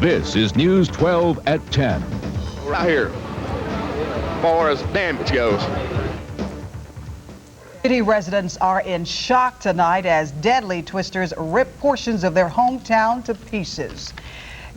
This is News 12 at 10. Right here, as far as damage goes. City residents are in shock tonight as deadly twisters rip portions of their hometown to pieces.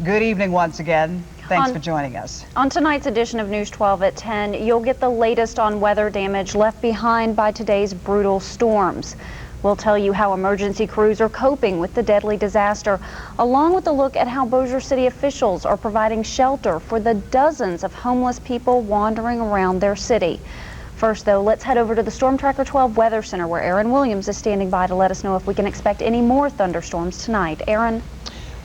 Good evening once again. Thanks for joining us. On tonight's edition of News 12 at 10, you'll get the latest on weather damage left behind by today's brutal storms. We'll tell you how emergency crews are coping with the deadly disaster, along with a look at how Bossier City officials are providing shelter for the dozens of homeless people wandering around their city. First, though, let's head over to the Storm Tracker 12 Weather Center, where Aaron Williams is standing by to let us know if we can expect any more thunderstorms tonight. Aaron?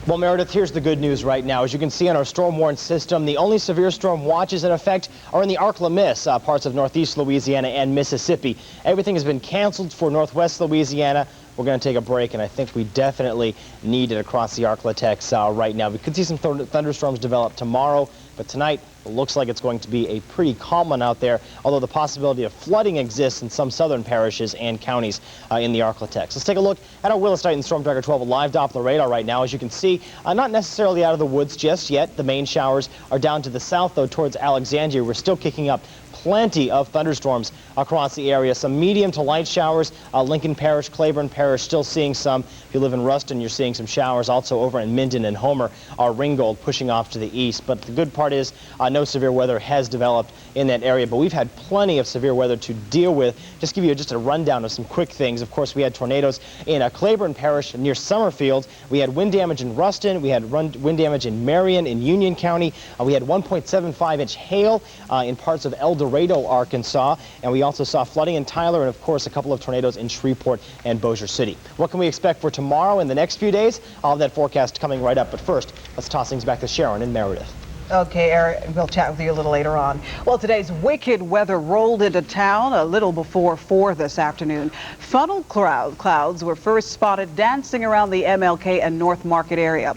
Well, Meredith, here's the good news right now. As you can see on our storm warn system, the only severe storm watches in effect are in the Ark-La-Miss, parts of northeast Louisiana and Mississippi. Everything has been canceled for northwest Louisiana. We're going to take a break, and I think we definitely need it across the Ark-La-Tex right now. We could see some thunderstorms develop tomorrow, but tonight it looks like it's going to be a pretty calm one out there, although the possibility of flooding exists in some southern parishes and counties in the Ark-La-Tex. Let's take a look at our Willis Titan Storm Tracker 12 live Doppler radar right now. As you can see, not necessarily out of the woods just yet. The main showers are down to the south, though, towards Alexandria. We're still kicking up plenty of thunderstorms across the area. Some medium to light showers. Lincoln Parish, Claiborne Parish, still seeing some. If you live in Ruston, you're seeing some showers. Also over in Minden and Homer, Ringgold pushing off to the east. But the good part is no severe weather has developed in that area. But we've had plenty of severe weather to deal with. Just give you just a rundown of some quick things. Of course, we had tornadoes in Claiborne Parish near Summerfield. We had wind damage in Ruston. We had wind damage in Marion in Union County. We had 1.75-inch hail in parts of El Dorado, Arkansas, and we also saw flooding in Tyler and, of course, a couple of tornadoes in Shreveport and Bossier City. What can we expect for tomorrow and the next few days? I'll have that forecast coming right up, but first, let's toss things back to Sharon and Meredith. Okay, Eric, we'll chat with you a little later on. Well, today's wicked weather rolled into town a little before 4 this afternoon. Funnel clouds were first spotted dancing around the MLK and North Market area.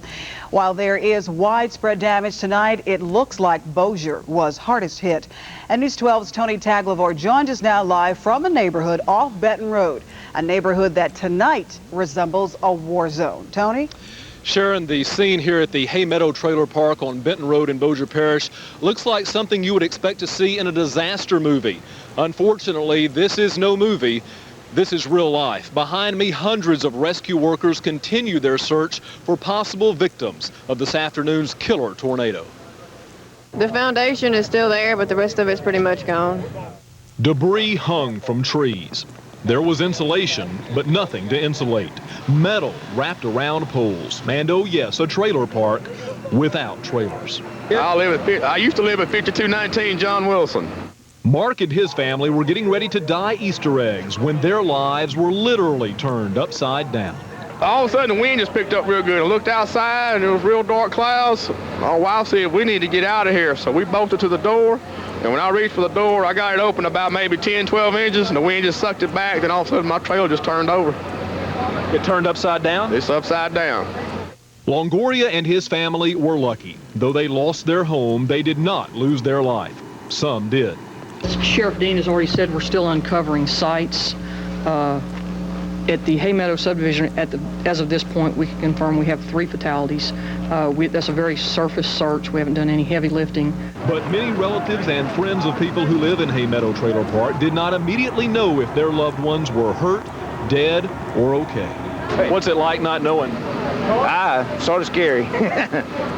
While there is widespread damage tonight, it looks like Bossier was hardest hit. And News 12's Tony Taglavore joins us now live from a neighborhood off Benton Road, a neighborhood that tonight resembles a war zone. Tony? Sharon, the scene here at the Hay Meadow Trailer Park on Benton Road in Bossier Parish looks like something you would expect to see in a disaster movie. Unfortunately, this is no movie. This is real life. Behind me, hundreds of rescue workers continue their search for possible victims of this afternoon's killer tornado. The foundation is still there, but the rest of it's pretty much gone. Debris hung from trees. There was insulation, but nothing to insulate. Metal wrapped around poles. And oh yes, a trailer park without trailers. I used to live at 5219 John Wilson. Mark and his family were getting ready to dye Easter eggs when their lives were literally turned upside down. All of a sudden, the wind just picked up real good. I looked outside, and there was real dark clouds. My wife said, we need to get out of here. So we bolted to the door, and when I reached for the door, I got it open about maybe 10, 12 inches, and the wind just sucked it back. Then all of a sudden, my trailer just turned over. It turned upside down? It's upside down. Longoria and his family were lucky. Though they lost their home, they did not lose their life. Some did. Sheriff Dean has already said we're still uncovering sites. At the Hay Meadow subdivision, as of this point, we can confirm we have 3 fatalities. That's a very surface search. We haven't done any heavy lifting. But many relatives and friends of people who live in Hay Meadow Trailer Park did not immediately know if their loved ones were hurt, dead, or okay. What's it like not knowing? Sort of scary.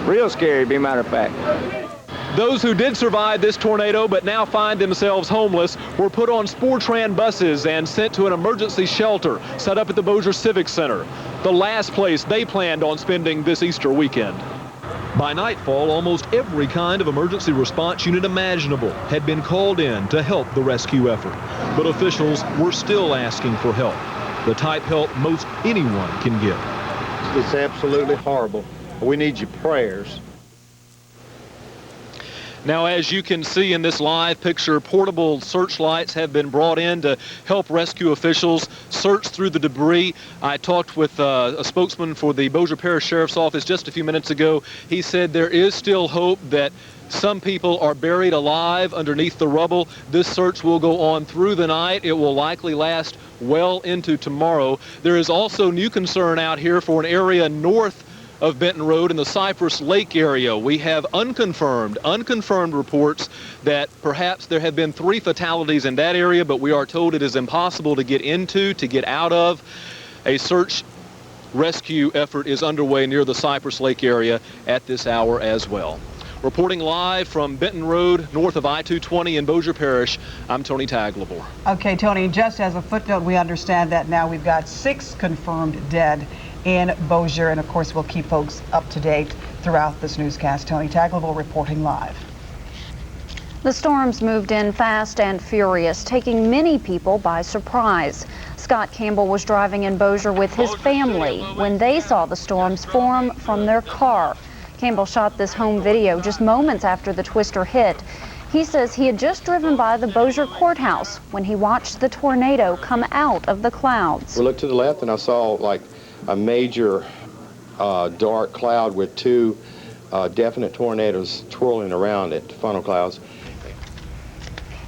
Real scary, to be a matter of fact. Those who did survive this tornado but now find themselves homeless were put on Sportran buses and sent to an emergency shelter set up at the Bossier Civic Center, the last place they planned on spending this Easter weekend. By nightfall, almost every kind of emergency response unit imaginable had been called in to help the rescue effort. But officials were still asking for help, the type help most anyone can give. It's absolutely horrible. We need your prayers. Now, as you can see in this live picture, portable searchlights have been brought in to help rescue officials search through the debris. I talked with a spokesman for the Bossier Parish Sheriff's Office just a few minutes ago. He said there is still hope that some people are buried alive underneath the rubble. This search will go on through the night. It will likely last well into tomorrow. There is also new concern out here for an area north of Benton Road in the Cypress Lake area. We have unconfirmed reports that perhaps there have been 3 fatalities in that area, but we are told it is impossible to get out of. A search rescue effort is underway near the Cypress Lake area at this hour as well. Reporting live from Benton Road, north of I-220 in Bossier Parish, I'm Tony Tagliabue. Okay, Tony, just as a footnote, we understand that now we've got 6 confirmed dead in Bossier, and of course we'll keep folks up to date throughout this newscast. Tony Tagliabue reporting live. The storms moved in fast and furious, taking many people by surprise. Scott Campbell was driving in Bossier with his family when they saw the storms form from their car. Campbell shot this home video just moments after the twister hit. He says he had just driven by the Bossier courthouse when he watched the tornado come out of the clouds. We looked to the left and I saw like a major dark cloud with 2 definite tornadoes twirling around it, funnel clouds.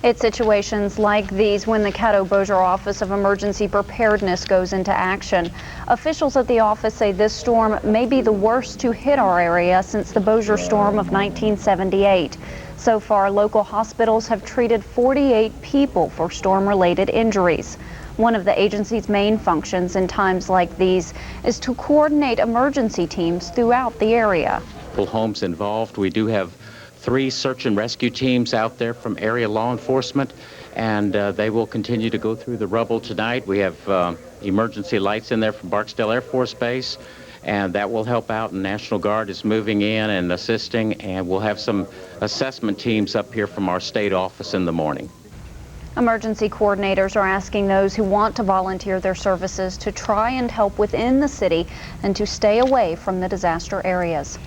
It's situations like these when the Caddo Bossier Office of Emergency Preparedness goes into action. Officials at the office say this storm may be the worst to hit our area since the Bossier storm of 1978. So far, local hospitals have treated 48 people for storm-related injuries. One of the agency's main functions in times like these is to coordinate emergency teams throughout the area. Homes involved. We do have 3 search and rescue teams out there from area law enforcement, and they will continue to go through the rubble tonight. We have emergency lights in there from Barksdale Air Force Base, and that will help out, and National Guard is moving in and assisting, and we'll have some assessment teams up here from our state office in the morning. Emergency coordinators are asking those who want to volunteer their services to try and help within the city and to stay away from the disaster areas.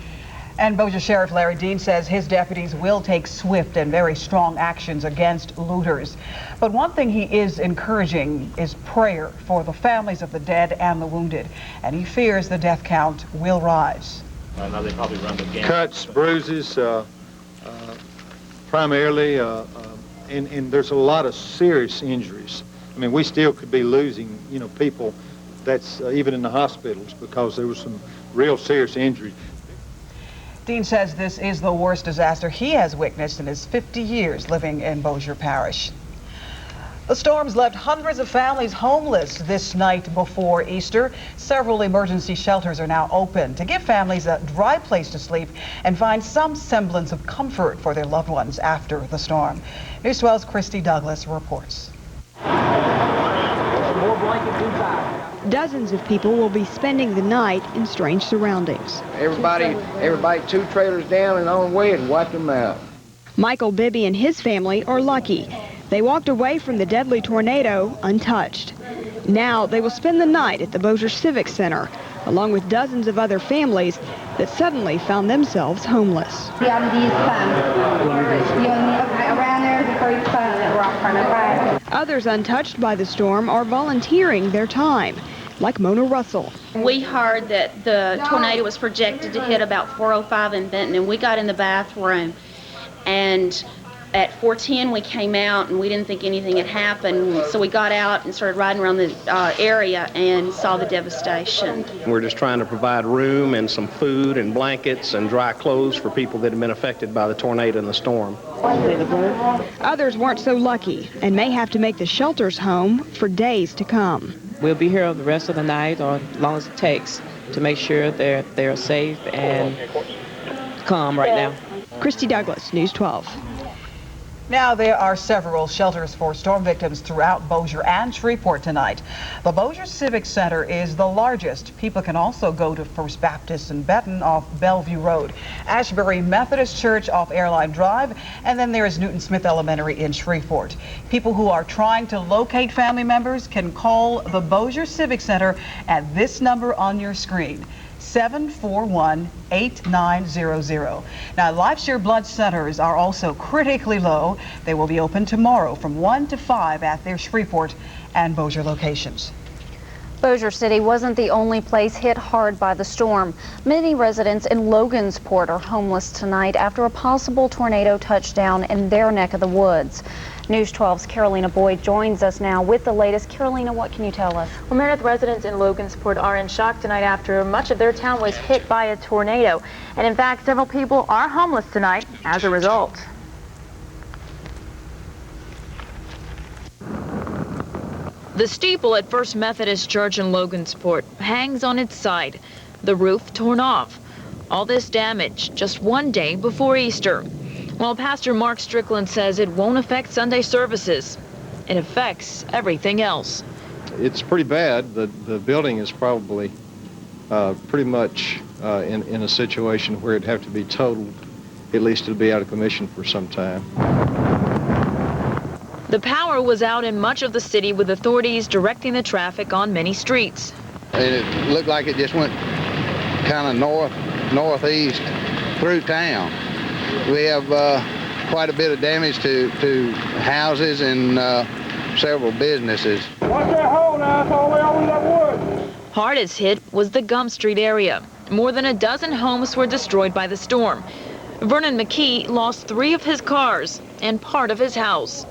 And Bossier Sheriff Larry Dean says his deputies will take swift and very strong actions against looters. But one thing he is encouraging is prayer for the families of the dead and the wounded. And he fears the death count will rise. Now they probably run the gamut. Cuts, bruises, primarily, and there's a lot of serious injuries. I mean, we still could be losing, people that's even in the hospitals because there was some real serious injuries. Dean says this is the worst disaster he has witnessed in his 50 years living in Bossier Parish. The storms left hundreds of families homeless this night before Easter. Several emergency shelters are now open to give families a dry place to sleep and find some semblance of comfort for their loved ones after the storm. News 12's Christy Douglas reports. Dozens of people will be spending the night in strange surroundings. Everybody 2 trailers down and on the way and wipe them out. Michael Bibby and his family are lucky. They walked away from the deadly tornado untouched. Now they will spend the night at the Bossier Civic Center, along with dozens of other families that suddenly found themselves homeless. Others untouched by the storm are volunteering their time, like Mona Russell. We heard that the tornado was projected to hit about 4:05 in Benton, and we got in the bathroom, and at 4:10 we came out and we didn't think anything had happened, so we got out and started riding around the area and saw the devastation. We're just trying to provide room and some food and blankets and dry clothes for people that have been affected by the tornado and the storm. Others weren't so lucky and may have to make the shelters home for days to come. We'll be here the rest of the night or as long as it takes to make sure they're safe and calm right now. Christy Douglas, News 12. Now there are several shelters for storm victims throughout Bossier and Shreveport tonight. The Bossier Civic Center is the largest. People can also go to First Baptist in Benton off Bellevue Road, Ashbury Methodist Church off Airline Drive, and then there is Newton Smith Elementary in Shreveport. People who are trying to locate family members can call the Bossier Civic Center at this number on your screen. 741-8900. Now, LifeShare blood centers are also critically low. They will be open tomorrow from 1 to 5 at their Shreveport and Bossier locations. Bossier City wasn't the only place hit hard by the storm. Many residents in Logansport are homeless tonight after a possible tornado touchdown in their neck of the woods. News 12's Carolina Boyd joins us now with the latest. Carolina, what can you tell us? Well, Meredith, residents in Logansport are in shock tonight after much of their town was hit by a tornado. And in fact, several people are homeless tonight as a result. The steeple at First Methodist Church in Logansport hangs on its side, the roof torn off. All this damage just one day before Easter. While Pastor Mark Strickland says it won't affect Sunday services, it affects everything else. It's pretty bad. The building is probably pretty much in a situation where it'd have to be totaled. At least it'll be out of commission for some time. The power was out in much of the city, with authorities directing the traffic on many streets. It looked like it just went kind of northeast through town. We have quite a bit of damage to houses and several businesses. Watch that hole now, it's all the way over that wood. Hardest hit was the Gum Street area. More than a dozen homes were destroyed by the storm. Vernon McKee lost 3 of his cars and part of his house.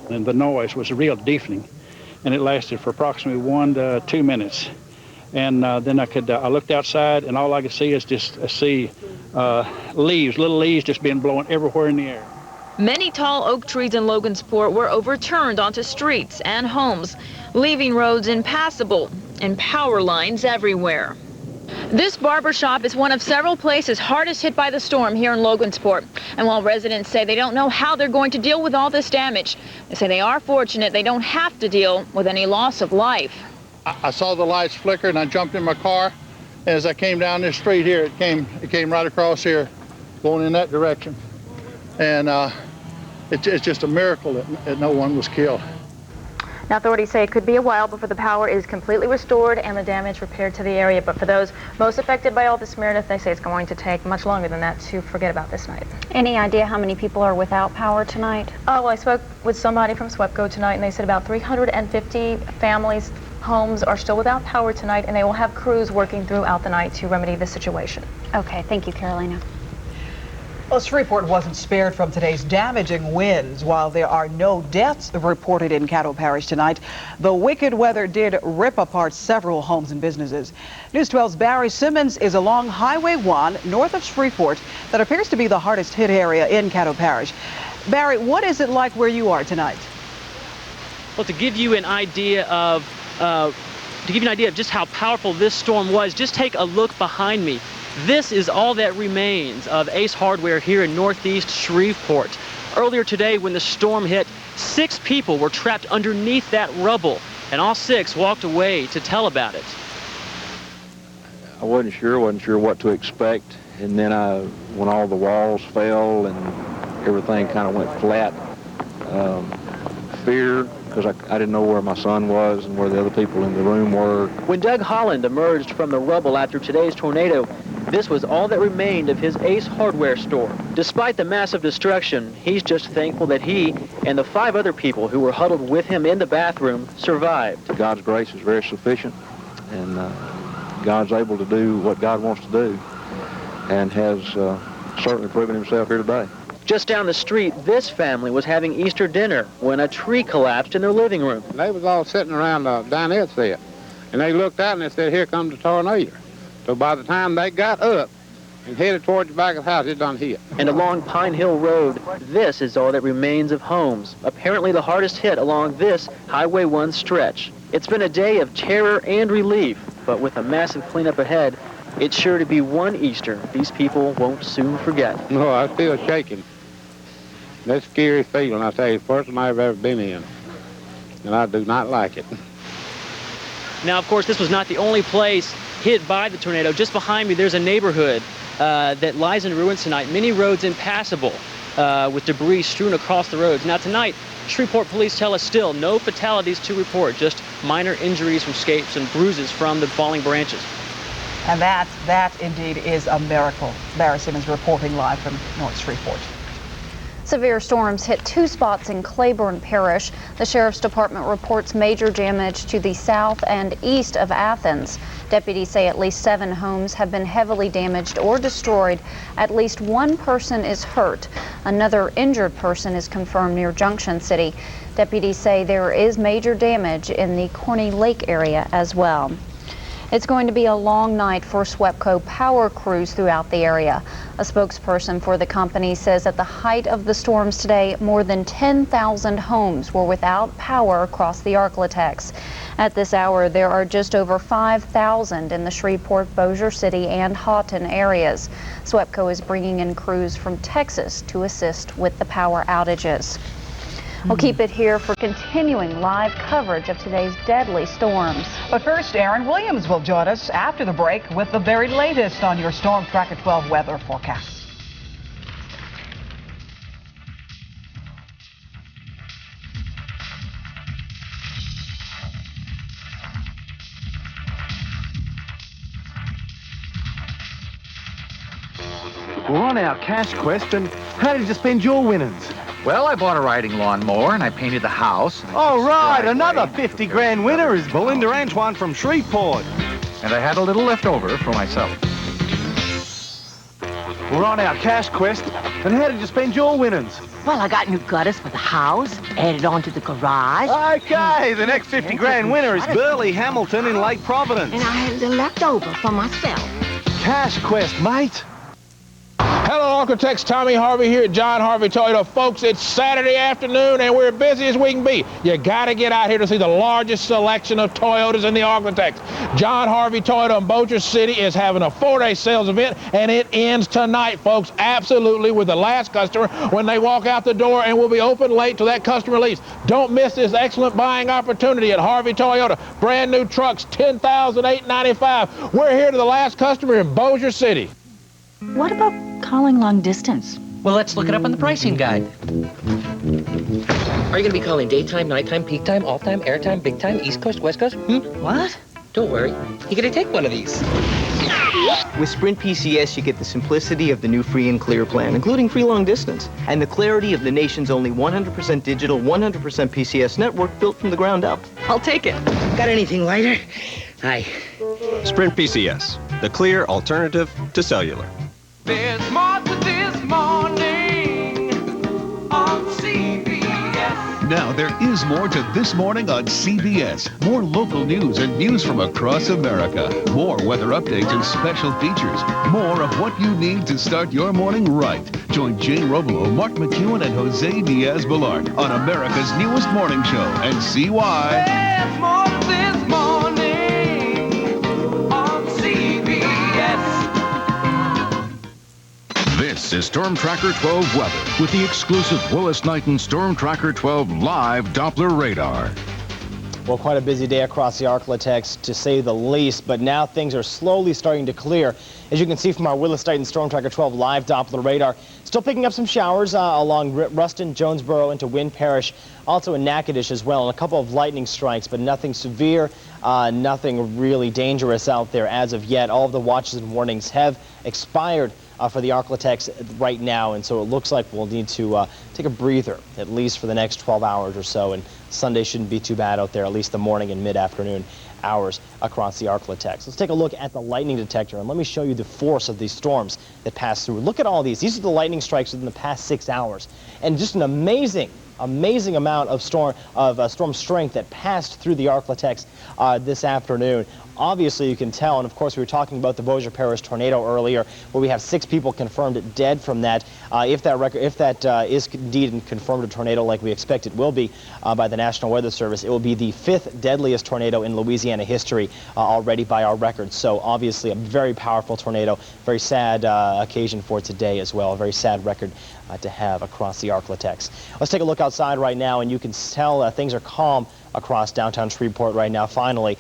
And the noise was real deafening, and it lasted for approximately 1 to 2 minutes. And then I looked outside, and all I could see is just leaves, little leaves just being blown everywhere in the air. Many tall oak trees in Logansport were overturned onto streets and homes, leaving roads impassable and power lines everywhere. This barber shop is one of several places hardest hit by the storm here in Logansport. And while residents say they don't know how they're going to deal with all this damage, they say they are fortunate they don't have to deal with any loss of life. I saw the lights flicker and I jumped in my car. As I came down this street here, it came right across here, going in that direction. And it's just a miracle that no one was killed. Now, authorities say it could be a while before the power is completely restored and the damage repaired to the area. But for those most affected by all this, Meredith, they say it's going to take much longer than that to forget about this night. Any idea how many people are without power tonight? Oh, well, I spoke with somebody from SWEPCO tonight, and they said about 350 families, homes are still without power tonight, and they will have crews working throughout the night to remedy the situation. Okay, thank you, Carolina. Well, Shreveport wasn't spared from today's damaging winds. While there are no deaths reported in Caddo Parish tonight, the wicked weather did rip apart several homes and businesses. News 12's Barry Simmons is along Highway 1 north of Shreveport that appears to be the hardest hit area in Caddo Parish. Barry, what is it like where you are tonight? Well, to give you an idea of just how powerful this storm was, just take a look behind me. This is all that remains of Ace Hardware here in northeast Shreveport. Earlier today, when the storm hit, 6 people were trapped underneath that rubble, and all 6 walked away to tell about it. I wasn't sure what to expect, and then when all the walls fell and everything kind of went flat, fear, because I didn't know where my son was and where the other people in the room were. When Doug Holland emerged from the rubble after today's tornado, this was all that remained of his Ace Hardware store. Despite the massive destruction, he's just thankful that he and the 5 other people who were huddled with him in the bathroom survived. God's grace is very sufficient, and God's able to do what God wants to do, and has certainly proven himself here today. Just down the street, this family was having Easter dinner when a tree collapsed in their living room. They was all sitting around down there set, and they looked out and they said, "Here comes the tornado." So by the time they got up and headed towards the back of the house, it done hit. And along Pine Hill Road, this is all that remains of homes, apparently the hardest hit along this Highway 1 stretch. It's been a day of terror and relief, but with a massive cleanup ahead, it's sure to be one Easter these people won't soon forget. No, I feel shaking. That's a scary feeling, I tell you, the first one I've ever been in, and I do not like it. Now, of course, this was not the only place hit by the tornado. Just behind me, there's a neighborhood that lies in ruins tonight. Many roads impassable with debris strewn across the roads. Now, tonight, Shreveport police tell us still no fatalities to report, just minor injuries from scrapes and bruises from the falling branches. And that indeed is a miracle. Barry Simmons reporting live from North Shreveport. Severe storms hit 2 spots in Claiborne Parish. The Sheriff's Department reports major damage to the south and east of Athens. Deputies say at least 7 homes have been heavily damaged or destroyed. At least 1 person is hurt. Another injured person is confirmed near Junction City. Deputies say there is major damage in the Corny Lake area as well. It's going to be a long night for SWEPCO power crews throughout the area. A spokesperson for the company says at the height of the storms today, more than 10,000 homes were without power across the Arklatex. At this hour, there are just over 5,000 in the Shreveport, Bossier City, and Houghton areas. SWEPCO is bringing in crews from Texas to assist with the power outages. We'll keep it here for continuing live coverage of today's deadly storms. But first, Aaron Williams will join us after the break with the very latest on your Storm Tracker 12 weather forecast. We're on our cash quest, and how did you spend your winnings? Well, I bought a riding lawnmower and I painted the house. Oh, right, another 50 grand winner is Belinda Antoine from Shreveport. And I had a little left over for myself. We're on our cash quest, and how did you spend your winnings? Well, I got new gutters for the house, added on to the garage. Okay, the next 50 grand winner is Burley Hamilton in Lake Providence. And I had a little left over for myself. Cash quest, mate. Hello, Uncle Tex. Tommy Harvey here at John Harvey Toyota. Folks, it's Saturday afternoon and we're busy as we can be. You gotta get out here to see the largest selection of Toyotas in the Arklatex. John Harvey Toyota in Bossier City is having a 4-day sales event, and it ends tonight, folks, absolutely, with the last customer when they walk out the door, and we'll be open late till that customer leaves. Don't miss this excellent buying opportunity at Harvey Toyota. Brand new trucks, $10,895. We're here to the last customer in Bossier City. What about calling long distance? Well, let's look it up on the pricing guide. Are you going to be calling daytime, nighttime, peak time, off time, airtime, big time, East Coast, West Coast? What? Don't worry. You're going to take one of these. With Sprint PCS, you get the simplicity of the new free and clear plan, including free long distance, and the clarity of the nation's only 100% digital, 100% PCS network built from the ground up. I'll take it. Got anything lighter? Hi. Sprint PCS, the clear alternative to cellular. There's more to this morning on CBS. Now there is more to This Morning on CBS. More local news and news from across America. More weather updates and special features. More of what you need to start your morning right. Join Jane Robelo, Mark McEwen, and Jose Diaz-Balart on America's newest morning show and see why. There's more to this morning on CBS. This is Storm Tracker 12 weather with the exclusive Willis Knighton Storm Tracker 12 live Doppler radar. Well, quite a busy day across the Arklatex, to say the least, but now things are slowly starting to clear. As you can see from our Willis Knighton Storm Tracker 12 live Doppler radar, still picking up some showers along Ruston, Jonesboro into Wynn Parish, also in Natchitoches as well, and a couple of lightning strikes, but nothing severe, nothing really dangerous out there as of yet. All of the watches and warnings have expired for the Arklatex right now, and so it looks like we'll need to take a breather, at least for the next 12 hours or so, and Sunday shouldn't be too bad out there, at least the morning and mid-afternoon hours across the Arklatex. Let's take a look at the lightning detector, and let me show you the force of these storms that pass through. Look at all these. These are the lightning strikes within the past 6 hours, and just an amazing amount of storm strength that passed through the Arklatex this afternoon. Obviously, you can tell, and of course we were talking about the Bossier Parish tornado earlier, where we have 6 people confirmed dead from that. If that is indeed confirmed a tornado like we expect it will be by the National Weather Service, it will be the 5th deadliest tornado in Louisiana history already by our records. So obviously a very powerful tornado, very sad occasion for today as well, a very sad record to have across the Arklatex. Let's take a look outside right now, and you can tell things are calm across downtown Shreveport right now. Finally,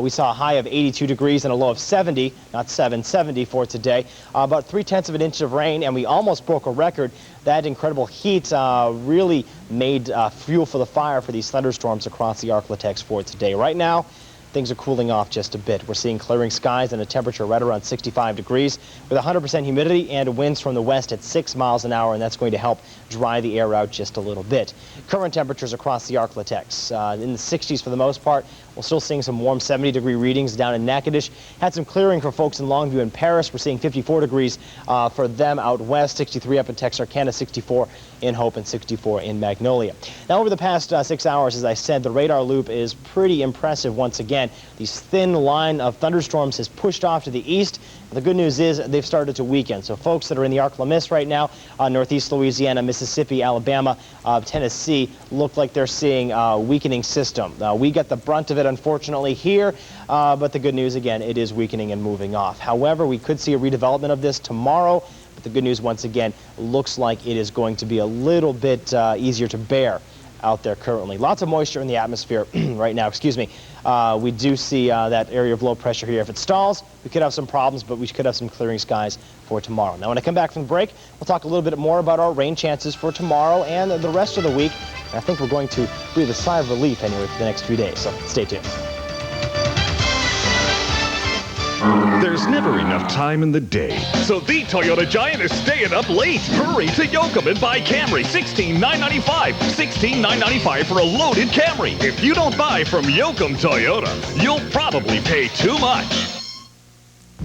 we saw a high of 82 degrees and a low of 70, not 70 for today. About 0.3 of an inch of rain, and we almost broke a record. That incredible heat really made fuel for the fire for these thunderstorms across the Arklatex for today. Right now, things are cooling off just a bit. We're seeing clearing skies and a temperature right around 65 degrees with 100% humidity and winds from the west at 6 miles an hour, and that's going to help dry the air out just a little bit. Current temperatures across the Arklatex in the 60s for the most part. We're still seeing some warm 70-degree readings down in Natchitoches. Had some clearing for folks in Longview and Paris. We're seeing 54 degrees for them out west, 63 up in Texarkana, 64 in Hope, and 64 in Magnolia. Now, over the past 6 hours, as I said, the radar loop is pretty impressive once again. This thin line of thunderstorms has pushed off to the east. The good news is they've started to weaken. So folks that are in the Ark La Mist right now, northeast Louisiana, Mississippi, Alabama, Tennessee, look like they're seeing a weakening system. We get the brunt of it, unfortunately, here, but the good news, again, it is weakening and moving off. However, we could see a redevelopment of this tomorrow, but the good news, once again, looks like it is going to be a little bit easier to bear out there currently. Lots of moisture in the atmosphere right now, excuse me. We do see that area of low pressure here. If it stalls, we could have some problems, but we could have some clearing skies for tomorrow. Now, when I come back from the break, we'll talk a little bit more about our rain chances for tomorrow and the rest of the week. And I think we're going to breathe a sigh of relief anyway for the next few days, so stay tuned. There's never enough time in the day, so the Toyota Giant is staying up late. Hurry to Yoakum and buy Camry, $16,995. $16,995 for a loaded Camry. If you don't buy from Yoakum Toyota, you'll probably pay too much.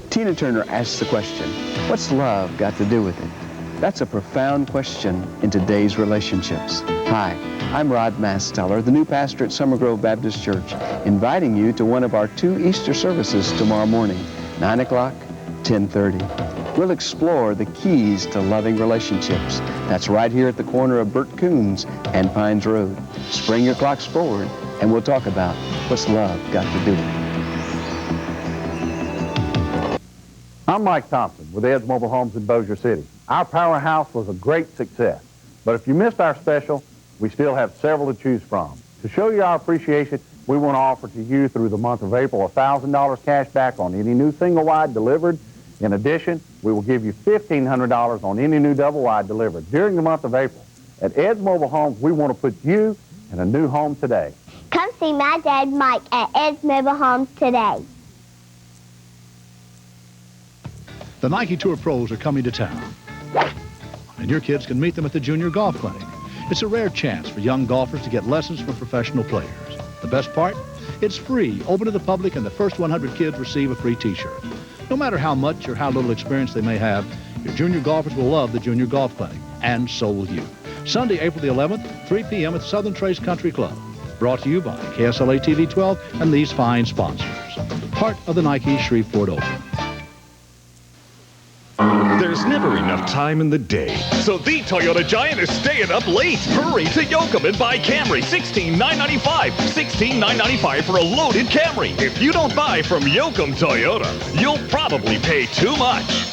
Tina Turner asks the question, what's love got to do with it? That's a profound question in today's relationships. Hi, I'm Rod Masteller, the new pastor at Summer Grove Baptist Church, inviting you to one of our 2 Easter services tomorrow morning, 9 o'clock, 10:30. We'll explore the keys to loving relationships. That's right here at the corner of Burt Coons and Pines Road. Spring your clocks forward, and we'll talk about what's love got to do with it. I'm Mike Thompson with Ed's Mobile Homes in Bossier City. Our powerhouse was a great success, but if you missed our special, we still have several to choose from. To show you our appreciation, we want to offer to you through the month of April $1,000 cash back on any new single-wide delivered. In addition, we will give you $1,500 on any new double-wide delivered during the month of April. At Ed's Mobile Homes, we want to put you in a new home today. Come see my dad, Mike, at Ed's Mobile Homes today. The Nike Tour Pros are coming to town, and your kids can meet them at the Junior Golf Clinic. It's a rare chance for young golfers to get lessons from professional players. The best part? It's free, open to the public, and the first 100 kids receive a free t-shirt. No matter how much or how little experience they may have, your junior golfers will love the Junior Golf Clinic, and so will you. Sunday, April the 11th, 3 p.m. at Southern Trace Country Club. Brought to you by KSLA TV 12 and these fine sponsors. Part of the Nike Shreveport Open. There's never enough time in the day, so the Toyota Giant is staying up late. Hurry to Yoakum and buy Camry, $16,995. $16,995 for a loaded Camry. If you don't buy from Yoakum Toyota, you'll probably pay too much.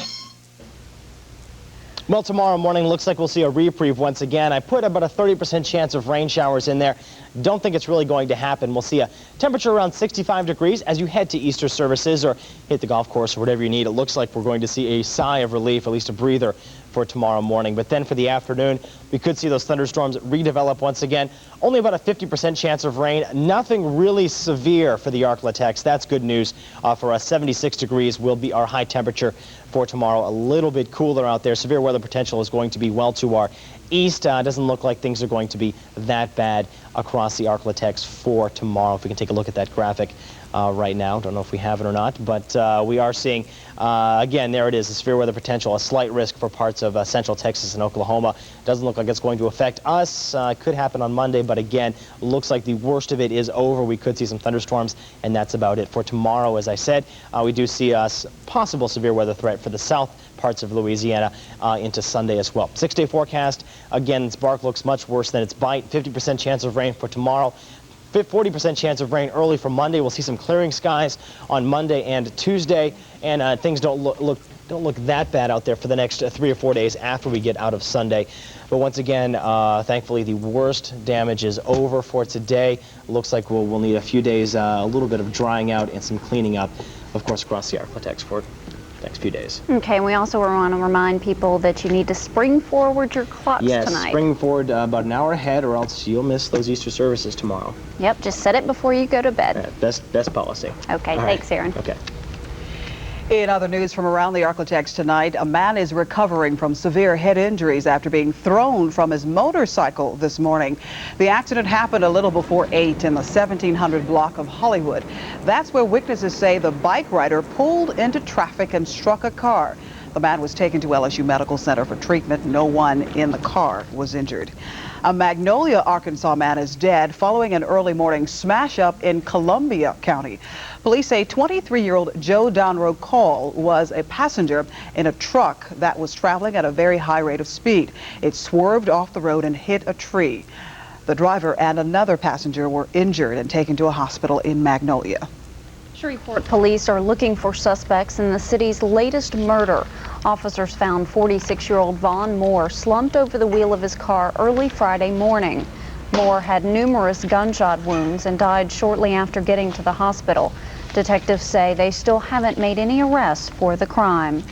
Well, tomorrow morning looks like we'll see a reprieve once again. I put about a 30% chance of rain showers in there. Don't think it's really going to happen. We'll see a temperature around 65 degrees as you head to Easter services or hit the golf course or whatever you need. It looks like we're going to see a sigh of relief, at least a breather, for tomorrow morning. But then for the afternoon, we could see those thunderstorms redevelop once again. Only about a 50% chance of rain. Nothing really severe for the Arklatex. That's good news for us. 76 degrees will be our high temperature for tomorrow. A little bit cooler out there. Severe weather potential is going to be well to our east. Doesn't look like things are going to be that bad across the Arklatex for tomorrow. If we can take a look at that graphic right now. Don't know if we have it or not, but we are seeing, again, there it is, a severe weather potential, a slight risk for parts of central Texas and Oklahoma. Doesn't look like it's going to affect us. Could happen on Monday, but again, looks like the worst of it is over. We could see some thunderstorms, and that's about it. For tomorrow, as I said, we do see a possible severe weather threat for the south parts of Louisiana into Sunday as well. 6-day forecast, again, its bark looks much worse than its bite. 50% chance of rain for tomorrow. 40% chance of rain early for Monday. We'll see some clearing skies on Monday and Tuesday, and things don't look that bad out there for the next 3 or 4 days after we get out of Sunday. But once again, thankfully, the worst damage is over for today. Looks like we'll need a few days, a little bit of drying out and some cleaning up, of course, across the Arklatex. next few days. Okay, and we also want to remind people that you need to spring forward your clocks yes, tonight. Spring forward about an hour ahead, or else you'll miss those Easter services tomorrow. Yep, just set it before you go to bed. Best policy. Okay, All thanks, right. Aaron. Okay. In other news from around the Arklatex tonight, a man is recovering from severe head injuries after being thrown from his motorcycle this morning. The accident happened a little before 8 in the 1700 block of Hollywood. That's where witnesses say the bike rider pulled into traffic and struck a car. The man was taken to LSU Medical Center for treatment. No one in the car was injured. A Magnolia, Arkansas man is dead following an early morning smash-up in Columbia County. Police say 23-year-old Joe Donroe Call was a passenger in a truck that was traveling at a very high rate of speed. It swerved off the road and hit a tree. The driver and another passenger were injured and taken to a hospital in Magnolia. Shreveport police are looking for suspects in the city's latest murder. Officers found 46-year-old Vaughn Moore slumped over the wheel of his car early Friday morning. Moore had numerous gunshot wounds and died shortly after getting to the hospital. Detectives say they still haven't made any arrests for the crime.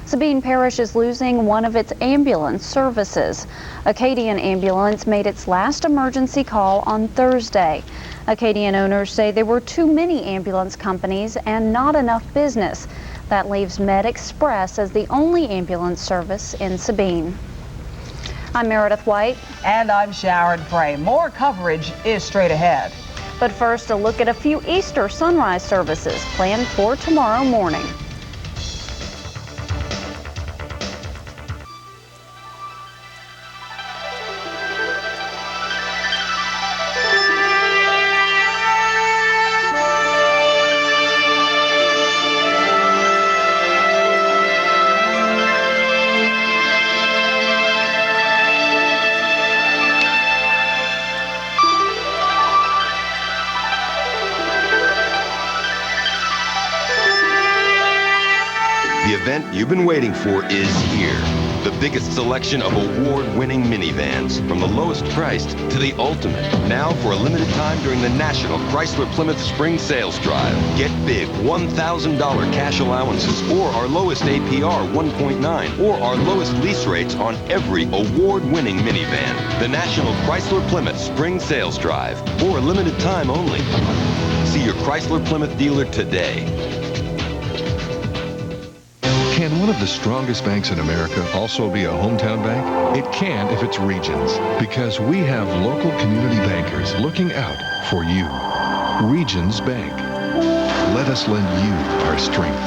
Sabine Parish is losing one of its ambulance services. Acadian Ambulance made its last emergency call on Thursday. Acadian owners say there were too many ambulance companies and not enough business. That leaves Med Express as the only ambulance service in Sabine. I'm Meredith White. And I'm Sharon Frey. More coverage is straight ahead. But first, a look at a few Easter sunrise services planned for tomorrow morning. The event you've been waiting for is here. The biggest selection of award-winning minivans, from the lowest priced to the ultimate. Now for a limited time during the National Chrysler Plymouth Spring Sales Drive. Get big $1,000 cash allowances or our lowest APR 1.9 or our lowest lease rates on every award-winning minivan. The National Chrysler Plymouth Spring Sales Drive, for a limited time only. See your Chrysler Plymouth dealer today. Can one of the strongest banks in America also be a hometown bank? It can if it's Regions, because we have local community bankers looking out for you. Regions Bank. Let us lend you our strength.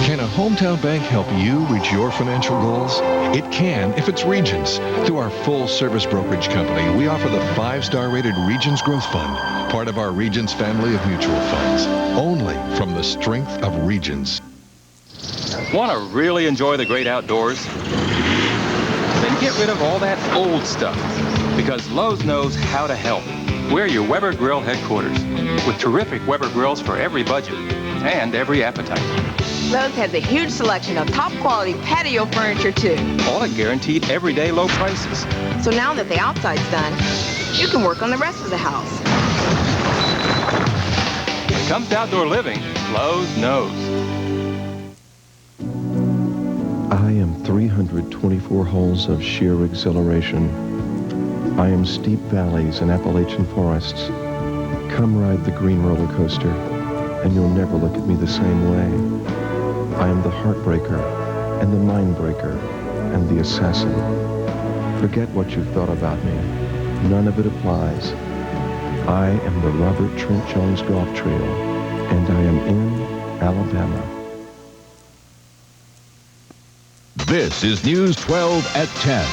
Can a hometown bank help you reach your financial goals? It can if it's Regions. Through our full-service brokerage company, we offer the 5-star rated Regions Growth Fund, part of our Regions family of mutual funds, only from the strength of Regions. Want to really enjoy the great outdoors? Then get rid of all that old stuff, because Lowe's knows how to help. We're your Weber Grill headquarters, with terrific Weber grills for every budget and every appetite. Lowe's has a huge selection of top-quality patio furniture, too. All at guaranteed everyday low prices. So now that the outside's done, you can work on the rest of the house. When it comes to outdoor living, Lowe's knows. I am 324 holes of sheer exhilaration. I am steep valleys and Appalachian forests. Come ride the green roller coaster, and you'll never look at me the same way. I am the heartbreaker, and the mindbreaker, and the assassin. Forget what you've thought about me. None of it applies. I am the Robert Trent Jones Golf Trail, and I am in Alabama. This is News 12 at 10.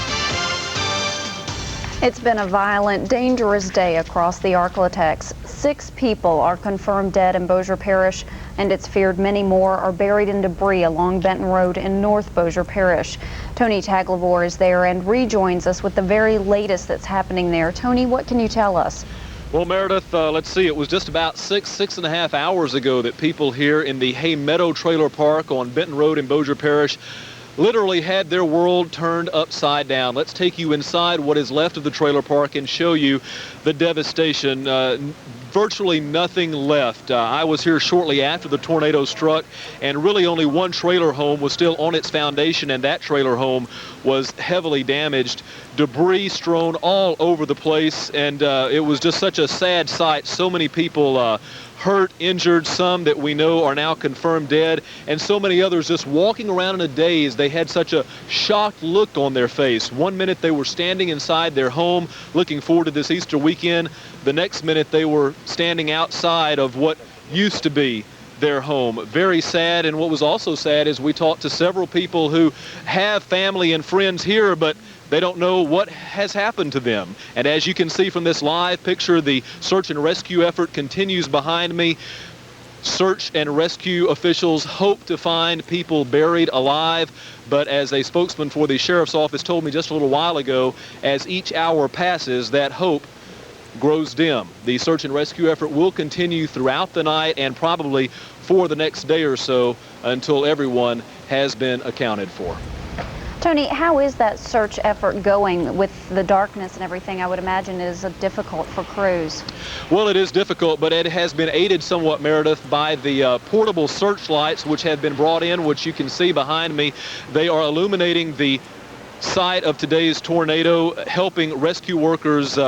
It's been a violent, dangerous day across the Arklatex. 6 people are confirmed dead in Bossier Parish, and it's feared many more are buried in debris along Benton Road in North Bossier Parish. Tony Taglavore is there and rejoins us with the very latest that's happening there. Tony, what can you tell us? Well, Meredith, let's see. It was just about 6.5 hours ago that people here in the Hay Meadow Trailer Park on Benton Road in Bossier Parish literally had their world turned upside down. Let's take you inside what is left of the trailer park and show you the devastation. virtually nothing left. I was here shortly after the tornado struck, and really only one trailer home was still on its foundation, and that trailer home was heavily damaged. Debris strewn all over the place, and it was just such a sad sight. So many people hurt, injured, some that we know are now confirmed dead, and so many others just walking around in a daze. They had such a shocked look on their face. One minute they were standing inside their home looking forward to this Easter weekend. The next minute they were standing outside of what used to be their home. Very sad. And what was also sad is we talked to several people who have family and friends here, but they don't know what has happened to them. And as you can see from this live picture, the search and rescue effort continues behind me. Search and rescue officials hope to find people buried alive, but as a spokesman for the sheriff's office told me just a little while ago, as each hour passes, that hope grows dim. The search and rescue effort will continue throughout the night and probably for the next day or so until everyone has been accounted for. Tony, how is that search effort going with the darkness and everything? I would imagine it is difficult for crews. Well, it is difficult, but it has been aided somewhat, Meredith, by the portable searchlights which have been brought in, which you can see behind me. They are illuminating the site of today's tornado, helping rescue workers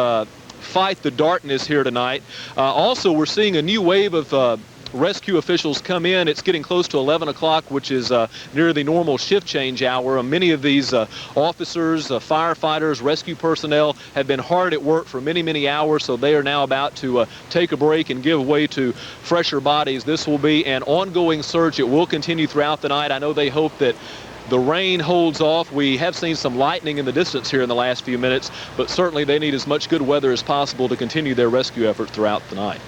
fight the darkness here tonight. Also, we're seeing a new wave of rescue officials come in. It's getting close to 11 o'clock, which is near the normal shift change hour. Many of these officers, firefighters, rescue personnel have been hard at work for many, many hours, so they are now about to take a break and give way to fresher bodies. This will be an ongoing search. It will continue throughout the night. I know they hope that the rain holds off. We have seen some lightning in the distance here in the last few minutes, but certainly they need as much good weather as possible to continue their rescue effort throughout the night.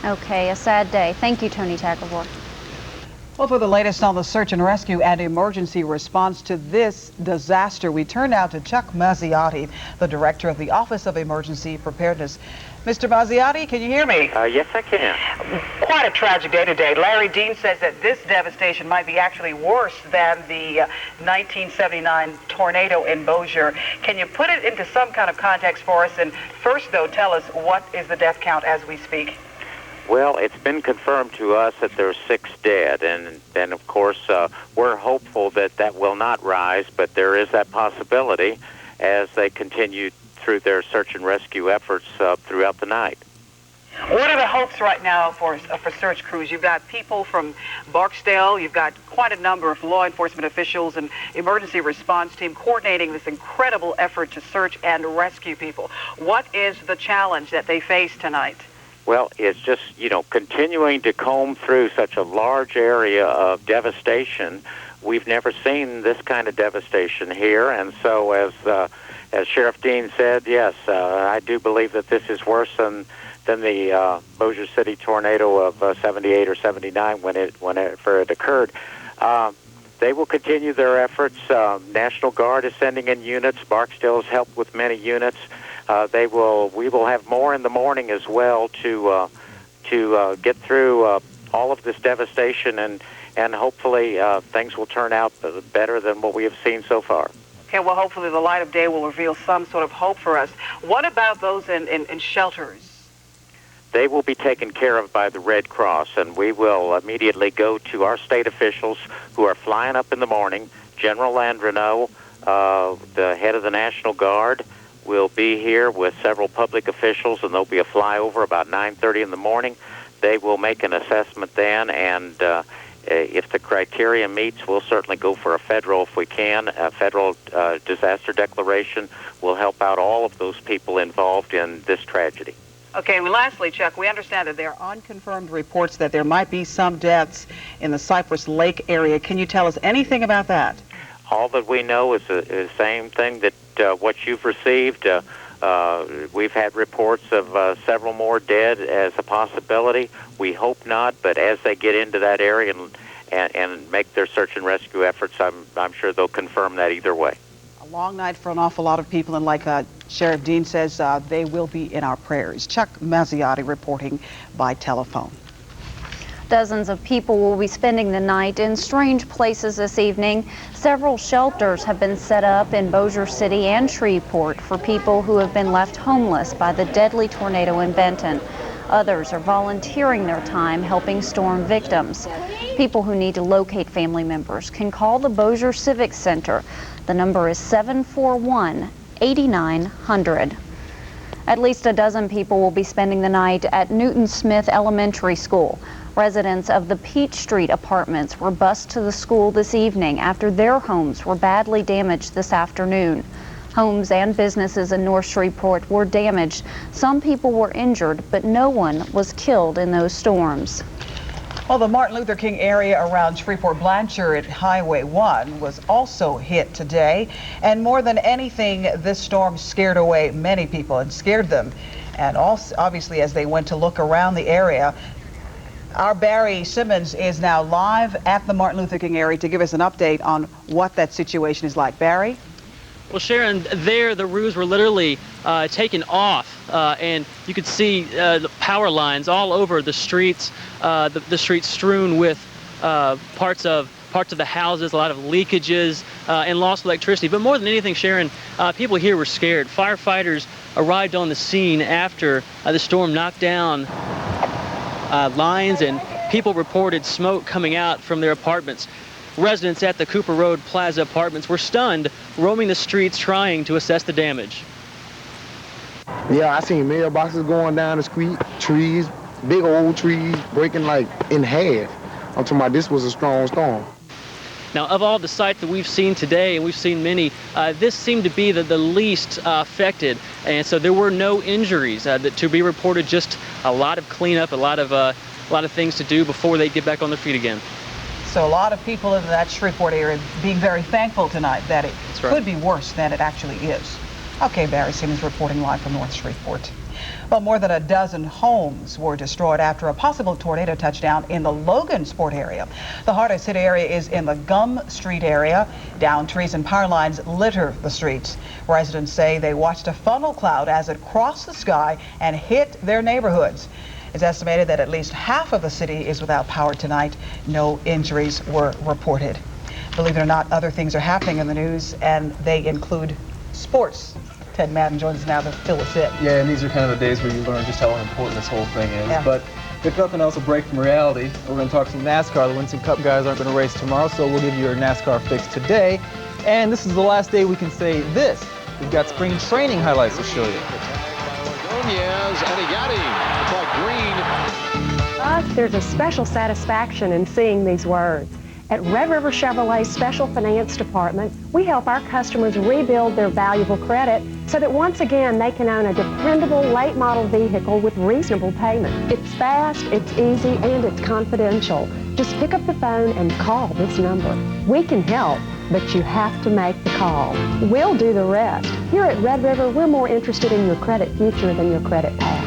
Okay, a sad day. Thank you, Tony Tacklevorth. Well, for the latest on the search and rescue and emergency response to this disaster, we turn now to Chuck Mazziotti, the director of the Office of Emergency Preparedness. Mr. Mazziotti, can you hear me? Yes, I can. Quite a tragic day today. Larry Dean says that this devastation might be actually worse than the 1979 tornado in Bossier. Can you put it into some kind of context for us? And first, though, tell us what is the death count as we speak? Well, it's been confirmed to us that there's 6 dead, and then, of course, we're hopeful that that will not rise, but there is that possibility as they continue through their search and rescue efforts throughout the night. What are the hopes right now for search crews? You've got people from Barksdale, you've got quite a number of law enforcement officials and emergency response team coordinating this incredible effort to search and rescue people. What is the challenge that they face tonight? Well, it's just, continuing to comb through such a large area of devastation. We've never seen this kind of devastation here, and so as Sheriff Dean said, yes, I do believe that this is worse than the Bossier City tornado of 78 or 79 whenever it occurred. They will continue their efforts. National Guard is sending in units. Barksdale has helped with many units. We will have more in the morning as well to get through all of this devastation, and hopefully things will turn out better than what we have seen so far. Okay, well, hopefully the light of day will reveal some sort of hope for us. What about those in shelters? They will be taken care of by the Red Cross, and we will immediately go to our state officials who are flying up in the morning. General Landreneau, the head of the National Guard, will be here with several public officials, and there'll be a flyover about 9:30 in the morning. They will make an assessment then, and if the criteria meets, we'll certainly go for a federal if we can. A federal disaster declaration will help out all of those people involved in this tragedy. Okay, well, lastly, Chuck, we understand that there are unconfirmed reports that there might be some deaths in the Cypress Lake area. Can you tell us anything about that? All that we know is the same thing that what you've received. We've had reports of several more dead as a possibility. We hope not, but as they get into that area and make their search and rescue efforts, I'm sure they'll confirm that either way. A long night for an awful lot of people, and like Sheriff Dean says, they will be in our prayers. Chuck Mazziotti reporting by telephone. Dozens of people will be spending the night in strange places this evening. Several shelters have been set up in Bossier City and Shreveport for people who have been left homeless by the deadly tornado in Benton. Others are volunteering their time helping storm victims. People who need to locate family members can call the Bossier Civic Center. The number is 741-8900. At least a dozen people will be spending the night at Newton Smith Elementary School. Residents of the Peach Street apartments were bused to the school this evening after their homes were badly damaged this afternoon. Homes and businesses in North Shreveport were damaged. Some people were injured, but no one was killed in those storms. Well, the Martin Luther King area around Shreveport Blanchard at Highway 1 was also hit today. And more than anything, this storm scared away many people and scared them. And also, obviously, as they went to look around the area, our Barry Simmons is now live at the Martin Luther King area to give us an update on what that situation is like. Barry? Well, Sharon, there the roofs were literally taken off, and you could see the power lines all over the streets. The streets strewn with parts of the houses, a lot of leakages and loss of electricity. But more than anything, Sharon, people here were scared. Firefighters arrived on the scene after the storm knocked down lines, and people reported smoke coming out from their apartments. Residents at the Cooper Road Plaza apartments were stunned, roaming the streets trying to assess the damage. Yeah, I seen mailboxes going down the street, trees, big old trees breaking like in half. I'm talking about this was a strong storm. Now, of all the sites that we've seen today, and we've seen many, this seemed to be the least affected, and so there were no injuries to be reported. Just a lot of cleanup, a lot of things to do before they get back on their feet again. So a lot of people in that Shreveport area being very thankful tonight that it could be worse than it actually is. Okay, Barry Simmons reporting live from North Shreveport. Well, more than a dozen homes were destroyed after a possible tornado touchdown in the Logansport area. The hardest hit area is in the Gum Street area. Downed trees and power lines litter the streets. Residents say they watched a funnel cloud as it crossed the sky and hit their neighborhoods. It's estimated that at least half of the city is without power tonight. No injuries were reported. Believe it or not, other things are happening in the news, and they include sports. Ted Madden joins us now to fill us in. Yeah, and these are kind of the days where you learn just how important this whole thing is. Yeah. But if nothing else, a break from reality. We're going to talk some NASCAR. The Winston Cup guys aren't going to race tomorrow, so we'll give you your NASCAR fix today. And this is the last day we can say this. We've got spring training highlights to show you. Yes, and he got him. It's like Green. There's a special satisfaction in seeing these words. At Red River Chevrolet's Special Finance Department, we help our customers rebuild their valuable credit so that once again they can own a dependable late model vehicle with reasonable payment. It's fast, it's easy, and it's confidential. Just pick up the phone and call this number. We can help, but you have to make the call. We'll do the rest. Here at Red River, we're more interested in your credit future than your credit past.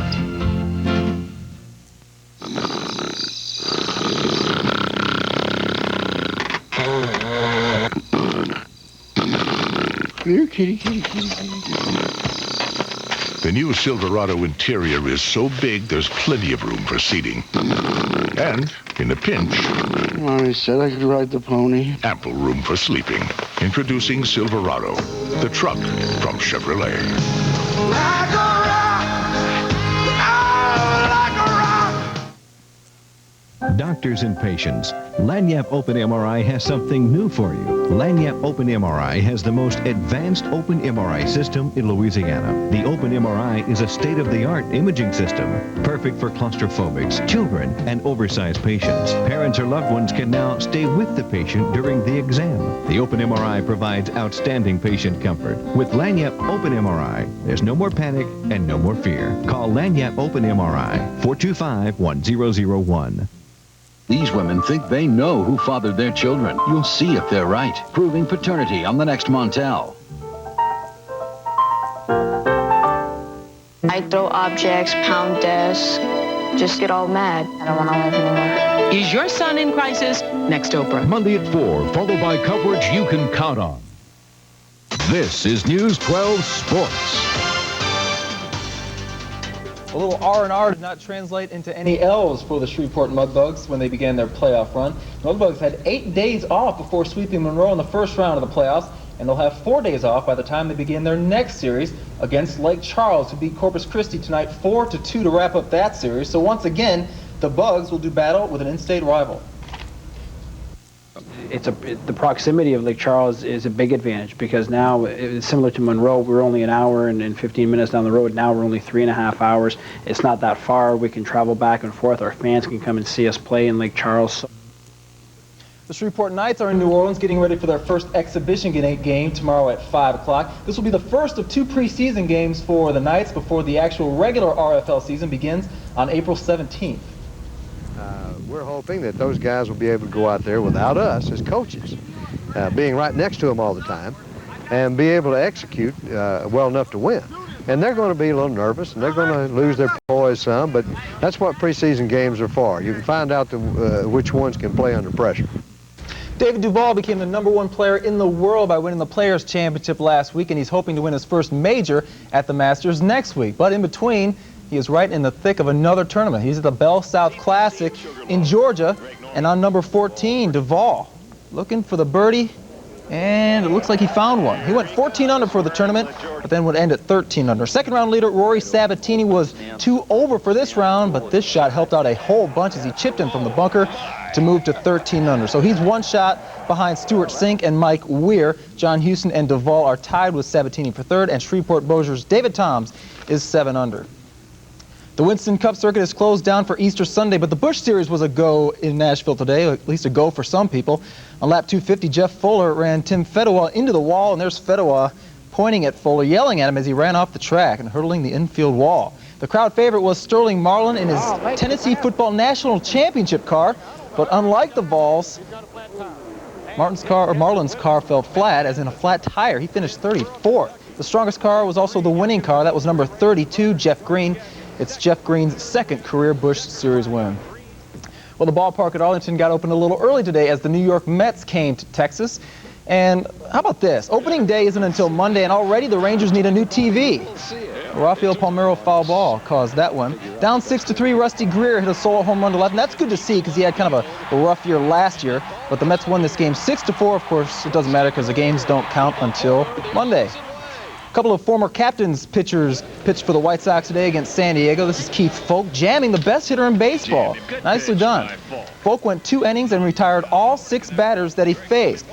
Here, kitty, kitty, kitty, kitty. The new Silverado interior is so big, there's plenty of room for seating. And, in a pinch, I said I could ride the pony. Ample room for sleeping. Introducing Silverado, the truck from Chevrolet. Like a rock, oh, like a rock. Doctors and patients, Lagniappe Open MRI has something new for you. Lagniappe Open MRI has the most advanced open MRI system in Louisiana. The Open MRI is a state-of-the-art imaging system, perfect for claustrophobics, children, and oversized patients. Parents or loved ones can now stay with the patient during the exam. The Open MRI provides outstanding patient comfort. With Lagniappe Open MRI, there's no more panic and no more fear. Call Lagniappe Open MRI, 425-1001. These women think they know who fathered their children. You'll see if they're right. Proving paternity on the next Montel. I throw objects, pound desks, just get all mad. I don't want to live anymore. Is your son in crisis? Next Oprah. Monday at 4, followed by coverage you can count on. This is News 12 Sports. A little R&R did not translate into any L's for the Shreveport Mudbugs when they began their playoff run. The Mudbugs had 8 days off before sweeping Monroe in the first round of the playoffs. and they'll have 4 days off by the time they begin their next series against Lake Charles, who beat Corpus Christi tonight 4-2 to wrap up that series. So once again, the Bugs will do battle with an in-state rival. The proximity of Lake Charles is a big advantage, because now it's similar to Monroe. We're only an hour and 15 minutes down the road. Now we're only 3.5 hours. It's not that far. We can travel back and forth. Our fans can come and see us play in Lake Charles. The Shreveport Knights are in New Orleans getting ready for their first exhibition game tomorrow at 5 o'clock. This will be the first of 2 preseason games for the Knights before the actual regular RFL season begins on April 17th. We're hoping that those guys will be able to go out there without us as coaches, being right next to them all the time, and be able to execute well enough to win. And they're going to be a little nervous, and they're going to lose their poise some, but that's what preseason games are for. You can find out which ones can play under pressure. David Duval became the #1 player in the world by winning the Players' Championship last week, and he's hoping to win his first major at the Masters next week. But in between, he is right in the thick of another tournament. He's at the Bell South Classic in Georgia, and on number 14, Duval, looking for the birdie, and it looks like he found one. He went 14 under for the tournament, but then would end at 13 under. Second round leader Rory Sabatini was 2 over for this round, but this shot helped out a whole bunch as he chipped in from the bunker to move to 13 under. So he's 1 shot behind Stuart Sink and Mike Weir. John Houston and Duval are tied with Sabatini for third, and Shreveport Bossier's David Toms is 7 under. The Winston Cup circuit is closed down for Easter Sunday, but the Busch Series was a go in Nashville today, at least a go for some people. On lap 250, Jeff Fuller ran Tim Fedewa into the wall, and there's Fedewa pointing at Fuller, yelling at him as he ran off the track and hurdling the infield wall. The crowd favorite was Sterling Marlin in his Tennessee Football National Championship car, but unlike the Vols, Marlin's car fell flat, as in a flat tire. He finished 34th. The strongest car was also the winning car. That was number 32, Jeff Green. It's Jeff Green's 2nd career Busch Series win. Well, the ballpark at Arlington got opened a little early today as the New York Mets came to Texas. And how about this? Opening day isn't until Monday, and already the Rangers need a new TV. Rafael Palmeiro foul ball caused that one. Down 6-3, Rusty Greer hit a solo home run to left, and that's good to see because he had kind of a rough year last year. But the Mets won this game 6-4. Of course, it doesn't matter because the games don't count until Monday. A couple of former captains pitchers pitched for the White Sox today against San Diego. This is Keith Folk jamming the best hitter in baseball. Nicely done. Folk went 2 innings and retired all 6 batters that he faced.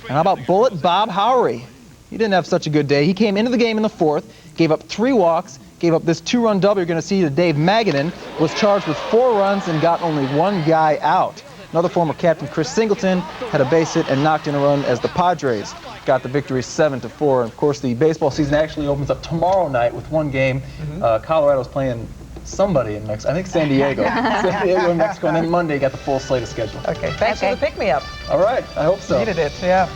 And how about Bullet Bob Howery? He didn't have such a good day. He came into the game in the 4th, gave up 3 walks, gave up this 2-run double you're going to see to Dave Magadan, was charged with 4 runs and got only 1 guy out. Another former captain, Chris Singleton, had a base hit and knocked in a run as the Padres got the victory 7-4. And of course, the baseball season actually opens up tomorrow night with 1 game. Colorado's playing somebody in Mexico. I think San Diego. San Diego in Mexico, and then Monday got the full slate of schedule. Okay, thanks for the pick-me-up. All right, I hope so. Needed it, yeah.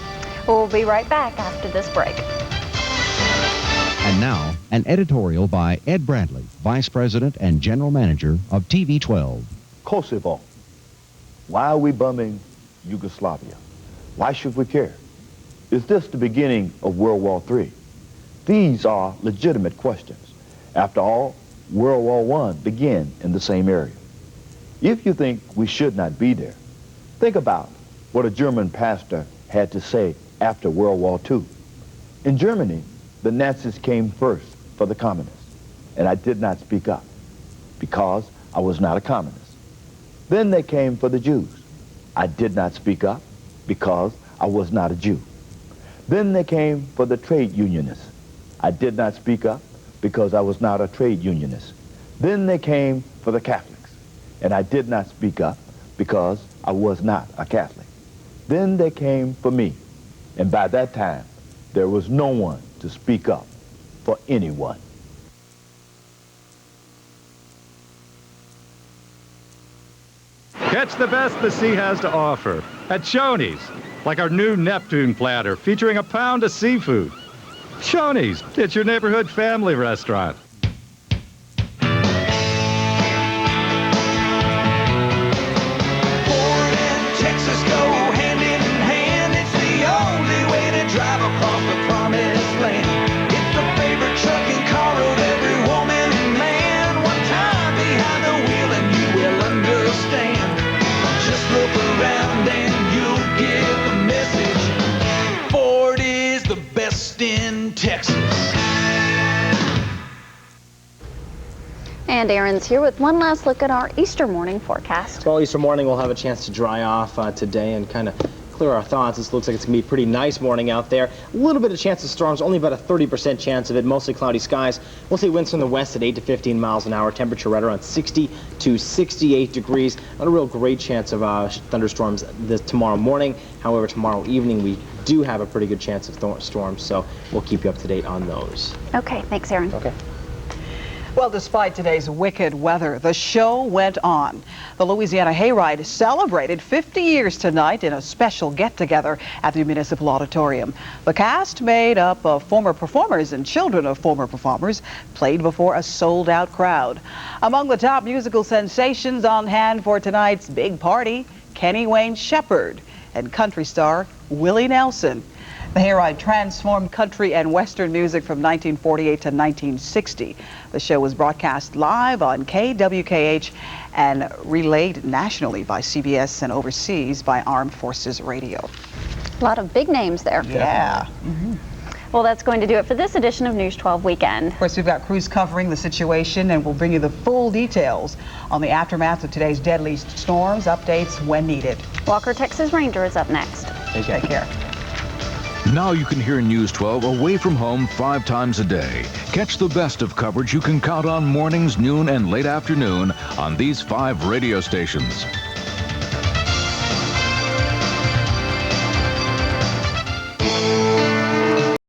We'll be right back after this break. And now, an editorial by Ed Bradley, Vice President and General Manager of TV 12. Kosovo. Why are we bombing Yugoslavia? Why should we care? Is this the beginning of World War III? These are legitimate questions. After all, World War I began in the same area. If you think we should not be there, think about what a German pastor had to say after World War II. In Germany, the Nazis came first for the communists, and I did not speak up because I was not a communist. Then they came for the Jews. I did not speak up because I was not a Jew. Then they came for the trade unionists. I did not speak up because I was not a trade unionist. Then they came for the Catholics, and I did not speak up because I was not a Catholic. Then they came for me, and by that time, there was no one to speak up for anyone. Catch the best the sea has to offer at Shoney's, like our new Neptune platter featuring a pound of seafood. Shoney's, it's your neighborhood family restaurant. Look around and you'll get the message. Ford is the Texas. And Aaron's here with one last look at our Easter morning forecast. Well, Easter morning we'll have a chance to dry off today and kind of clear our thoughts. This looks like it's going to be a pretty nice morning out there. A little bit of chance of storms, only about a 30% chance of it. Mostly cloudy skies. We'll see winds from the west at 8 to 15 miles an hour. Temperature right around 60 to 68 degrees. Not a real great chance of thunderstorms tomorrow morning. However, tomorrow evening we do have a pretty good chance of storms, so we'll keep you up to date on those. Okay, thanks, Aaron. Okay. Well, despite today's wicked weather, the show went on. The Louisiana Hayride celebrated 50 years tonight in a special get-together at the Municipal Auditorium. The cast, made up of former performers and children of former performers, played before a sold-out crowd. Among the top musical sensations on hand for tonight's big party, Kenny Wayne Shepherd and country star Willie Nelson. The Hayride transformed country and western music from 1948 to 1960. The show was broadcast live on KWKH and relayed nationally by CBS and overseas by Armed Forces Radio. A lot of big names there. Yeah. Well, that's going to do it for this edition of News 12 Weekend. Of course, we've got crews covering the situation, and we'll bring you the full details on the aftermath of today's deadly storms, updates when needed. Walker, Texas Ranger is up next. Take care. Now you can hear News 12 away from home 5 times a day. Catch the best of coverage you can count on mornings, noon, and late afternoon on these 5 radio stations.